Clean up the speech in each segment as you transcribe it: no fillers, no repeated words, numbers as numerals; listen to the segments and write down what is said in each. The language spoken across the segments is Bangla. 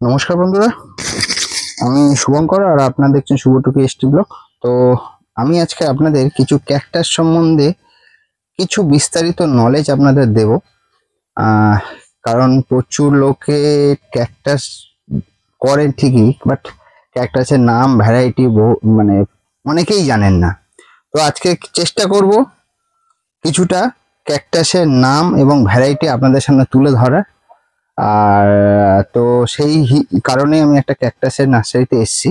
নমস্কার বন্ধুরা, আমি শুভঙ্কর আর আপনারা দেখছেন শুভটুকি এসটি ব্লগ। তো আমি আজকে আপনাদের কিছু ক্যাকটাস সম্বন্ধে কিছু বিস্তারিত নলেজ আপনাদের দেব। কারণ প্রচুর লোকে ক্যাকটাস করেন ঠিকই, বাট ক্যাকটাসের নাম ভ্যারাইটি মানে অনেকেই জানেন না। তো আজকে চেষ্টা করব কিছুটা ক্যাকটাসের নাম এবং ভ্যারাইটি আপনাদের সামনে তুলে ধরার। আর তো সেই কারণে আমি একটা ক্যাকটাসের নার্সারিতে এসেছি।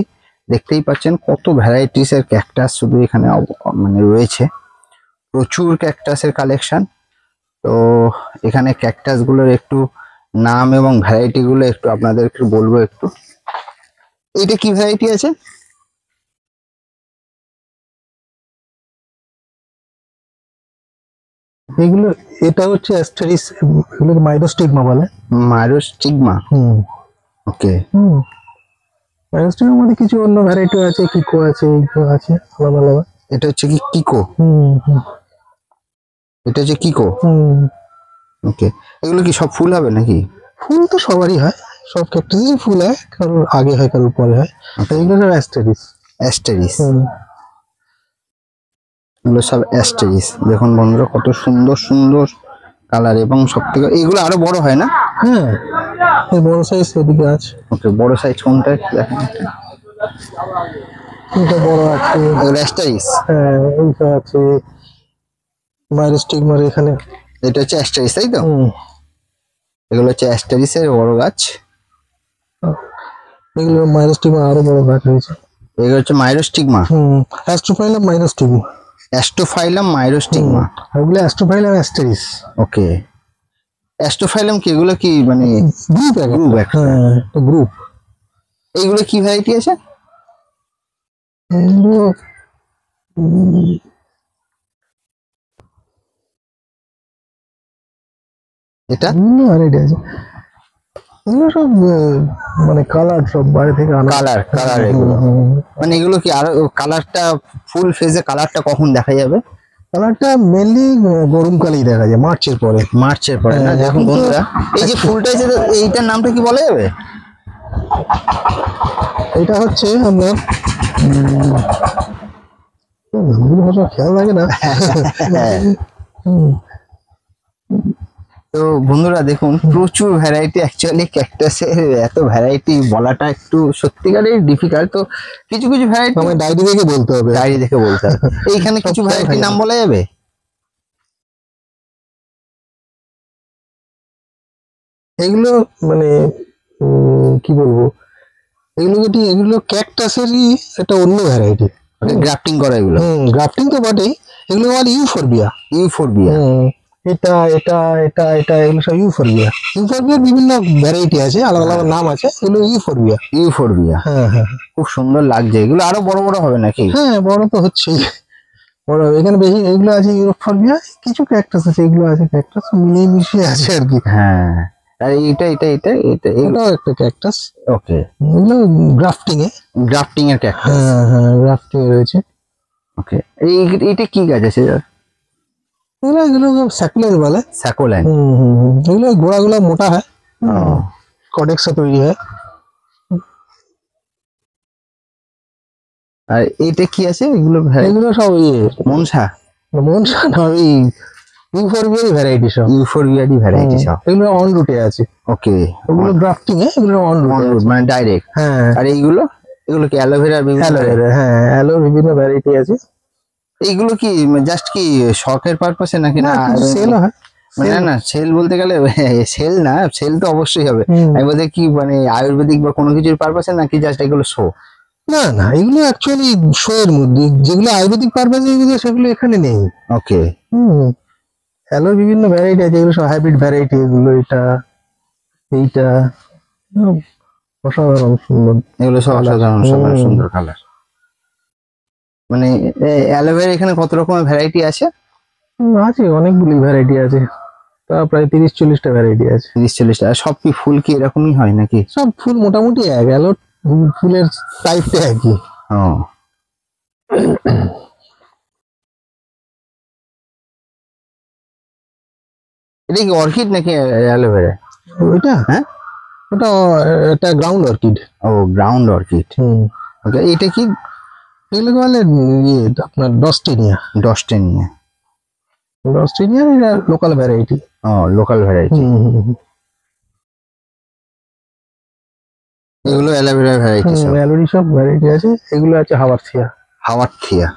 দেখতেই পাচ্ছেন কত ভ্যারাইটিসের ক্যাকটাস শুধু এখানে মানে রয়েছে, প্রচুর ক্যাকটাসের কালেকশন। তো এখানে ক্যাকটাসগুলোর একটু নাম এবং ভ্যারাইটিগুলো একটু আপনাদেরকে বলবো। একটু এইটা কি ভ্যারাইটি আছে? এগুলো এটা হচ্ছে অ্যাস্টেরিস, এগুলো মাইরোস্টিগমা বলে। মাইরোস্টিগমা। ওকে। মাইরোস্টিগমার মধ্যে কিছু অন্য ভ্যারাইটি আছে, কিকো আছে, এইগুলো আছে আলাদা আলাদা। এটা হচ্ছে কি কিকো? এটা হচ্ছে কিকো। ওকে। এগুলো কি সব ফুল হবে নাকি? ফুল তো সবারই হয়, সব ক্যাকটাসেরই ফুল হয়, কারোর আগে হয় কারোর পরে হয়। এগুলো সব অ্যাস্টেরিস। অ্যাস্টেরিস, এগুলো সব অ্যাস্টেরিস। দেখুন বন্ধুরা কত সুন্দর সুন্দর কালার, এবং সব থেকে এগুলো আরো বড় হয় না? হ্যাঁ, এই বড় সাইজ এদিকে আছে। ওকে, বড় সাইজ কোনটা দেখেন? এটা বড় আছে, এগুলো অ্যাস্টেরিস। হ্যাঁ এইটা আছে মাইরোস্টিগমার এখানে। এটা হচ্ছে অ্যাস্টেরিস, তাই তো? এগুলো হচ্ছে অ্যাস্টেরিসের বড় গাছ। এগুলো মাইরোস্টিগমা আরো বড় গাছ হয়েছে। এগুলো হচ্ছে মাইরোস্টিগমা। অ্যাস্ট্রোফাইলাম মাইরোস্টিগমা। অ্যাস্টোফাইলাম মাইরোস্টিগমা। এগুলো অ্যাস্ট্রোফাইলাম অ্যাস্টেরিস। ওকে। অ্যাস্টোফাইলাম কি এগুলো কি মানে গ্রুপ? গ্রুপ একটা? হ্যাঁ, গ্রুপ। এইগুলো কি ভ্যারাইটি আছে? এটা ভ্যারাইটি আছে, এগুলো সব মানে কালার, সব বাইরে থেকে আনা। কালার এগুলো মানে এগুলো কি আর কালারটা ফুল ফেজে কালারটা কখন দেখা যাবে? কালারটা মেনলি গরমকালেই দেখা যায়, মার্চের পরে। মার্চের পরে না? দেখুন বন্ধুরা, এই যে ফুলটা আছে এইটার নামটা কি বলা যাবে? এটা হচ্ছে আপনার নামগুলো হয়তো খেয়াল লাগে না। তো বন্ধুরা দেখুন প্রচুর ভ্যারাইটি, অ্যাকচুয়ালি ক্যাকটাসের এত ভ্যারাইটি বলাটা একটু সত্যিকারের ডিফিকাল্ট। তো কিছু কিছু ভ্যারাইটি আমার ডায়েরি দেখে বলতে হবে। ডায়েরি দেখে বলতে হবে। এইখানে কিছু ভ্যারাইটির নাম বলা যাবে? এগুলো মানে কি বলবো, এগুলো ক্যাকটাসেরই একটা অন্য ভ্যারাইটি, গ্রাফটিং করা এগুলো। গ্রাফটিং তো বটেই। এগুলো বলে ইউফোরবিয়া। ইউফোরবিয়া। এটা এটা এটা এটা এগুলো সব ইউফোরবিয়া। ইউফোরবিয়ার বিভিন্ন ভ্যারাইটি আছে, আলাদা আলাদা নাম আছে। এগুলো ইউফোরবিয়া। ইউফোরবিয়া, হ্যাঁ হ্যাঁ, খুব সুন্দর লাগছে। এগুলো আরো বড় বড় হবে নাকি? হ্যাঁ বড় তো হচ্ছেই, বড় এখানে বেশি। এগুলো আছে ইউফোরবিয়া, কিছু ক্যাকটাস আছে, এগুলো আছে ক্যাকটাস মিলিয়ে মিশিয়ে আছে আর কি। হ্যাঁ, আর এটাও একটা ক্যাকটাস। ওকে, এগুলো গ্রাফটিং এর ক্যাকটাস। হ্যাঁ হ্যাঁ, গ্রাফটিং রয়েছে। ওকে, এইটা কি গাছ আছে? এগুলো স্যাকুলেন্ট বলে। স্যাকুলেন্ট। এগুলো গোড়াগুলো মোটা হয়, কডেক্সা তৈরি হয়। আর এটা কি আছে? এগুলো সব মনসা না, ওই ইউফোরবিয়ার ভ্যারাইটি সব। ইউফোরবিয়ারই ভ্যারাইটি সব। এগুলো অন রুটে আছে। ওকে, ওগুলো গ্রাফটিং এগুলো অন রুট মানে ডাইরেক্ট। হ্যাঁ। আর এগুলো কি অ্যালোভেরা? হ্যাঁ, অ্যালোর বিভিন্ন ভ্যারাইটি আছে। এইগুলো কি জাস্ট কি শখের পারপাসে নাকি? না সেল হয়? মানে না, সেল বলতে গেলে সেল না, সেল তো অবশ্যই হবে। আমি বলতে কি মানে আয়ুর্বেদিক বা কোনো কিছুর পারপাসে নাকি জাস্ট এগুলো শো? না না, এগুলো অ্যাকচুয়ালি শো এর মধ্যে। যেগুলো আয়ুর্বেদিক পারপাসে এগুলো, সেগুলো এখানে নেই। ওকে। অ্যালোর বিভিন্ন ভ্যারাইটি আছে, এগুলো সব হাইব্রিড ভ্যারাইটি। এগুলো এইটা অসাধারণ সুন্দর। এগুলো সব অসাধারণ সুন্দর কালার। মানে অ্যালোভেরা এখানে কত রকমের ভ্যারাইটি আছে? আছে অনেকগুলি ভ্যারাইটি আছে, তা প্রায় 30-40টা ভ্যারাইটি আছে। 30-40টা। আর সব কি ফুল কি এরকমই হয় নাকি? সব ফুল মোটামুটি এক, অ্যালোর ফুলের টাইপটা একই। ও, এটা কি অর্কিড নাকি অ্যালোভেরা? ওইটা হ্যাঁ, ওটা একটা গ্রাউন্ড অর্কিড। ও গ্রাউন্ড অর্কিড। ওকে, এটা কি? এগুলোকে বলে ইয়ে আপনার ডস্টেনিয়া। ডস্টেনিয়া। ডস্টেনিয়া এটা লোকাল ভ্যারাইটি। ও লোকাল ভ্যারাইটি। এগুলো অ্যালোভেরা ভ্যারাইটি সব। অ্যালোভেরা সব ভ্যারাইটি আছে। এগুলো আছে হাওয়ার্থিয়া। হাওয়ার্থিয়া।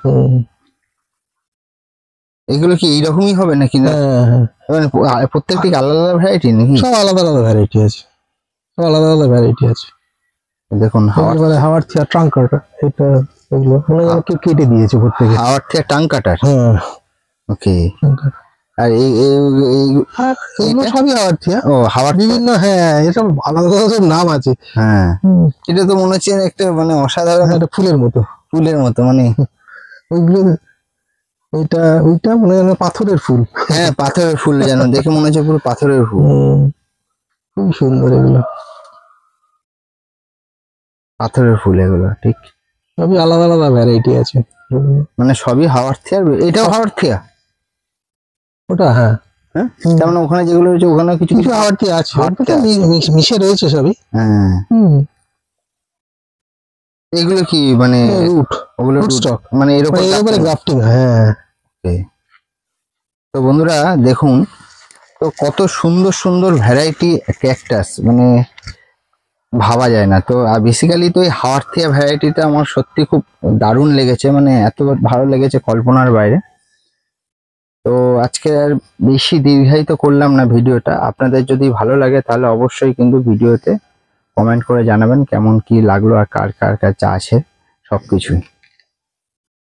এগুলো কি এইরকমই হবে নাকি? না মানে প্রত্যেকটি আলাদা আলাদা ভ্যারাইটি নাকি? সব আলাদা আলাদা ভ্যারাইটি আছে, সব আলাদা আলাদা ভ্যারাইটি আছে। দেখুন হাওয়ার্থিয়া ট্রাঙ্ক কাটার, এটা এগুলো কেউ কেটে দিয়েছে প্রত্যেকে। হাওয়ার্থিয়া টাং কাটার। ওকে। আর এগুলো সবই হাওয়ার্থিয়া। ও হাওয়ার্থিয়া বিভিন্ন, হ্যাঁ এসব আলাদা আলাদা সব নাম আছে। হ্যাঁ, এটা তো মনে হচ্ছে একটা মানে অসাধারণ একটা ফুলের মতো। ফুলের মতো মানে ওইগুলো ওইটা মনে হয় পাথরের ফুল। হ্যাঁ পাথরের ফুল, যেন দেখে মনে হচ্ছে পুরো পাথরের ফুল। খুব সুন্দর এগুলো, পাথরের ফুল এগুলো। ঠিক, সবই আলাদা আলাদা ভ্যারাইটি আছে। মানে সবই হাওয়ার্থিয়া। এটাও হাওয়ার্থিয়া? ওটা হ্যাঁ। হ্যাঁ, তার মানে ওখানে যেগুলো রয়েছে ওখানে কিছু কিছু হাওয়ার্থিয়া আছে, মিশে রয়েছে সবই। হ্যাঁ। এগুলো কি মানে রুট? ওগুলো রুট স্টক, মানে এরকম এবারে গ্রাফটিং। হ্যাঁ। তো বন্ধুরা দেখুন, তো কত সুন্দর সুন্দর ভ্যারাইটি ক্যাকটাস, মানে ভাবা যায় না। তো বেসিক্যালি তো এই হাওয়ার্থিয়া ভ্যারাইটিটা আমার সত্যি খুব দারুণ লেগেছে, মানে এত ভালো লেগেছে কল্পনার বাইরে। তো আজকে আর বেশি দীর্ঘায়িত করলাম না ভিডিওটা। আপনাদের যদি ভালো লাগে তাহলে অবশ্যই কিন্তু ভিডিওতে কমেন্ট করে জানাবেন কেমন কি লাগলো আর কার কার কাছে আছে সবকিছুই।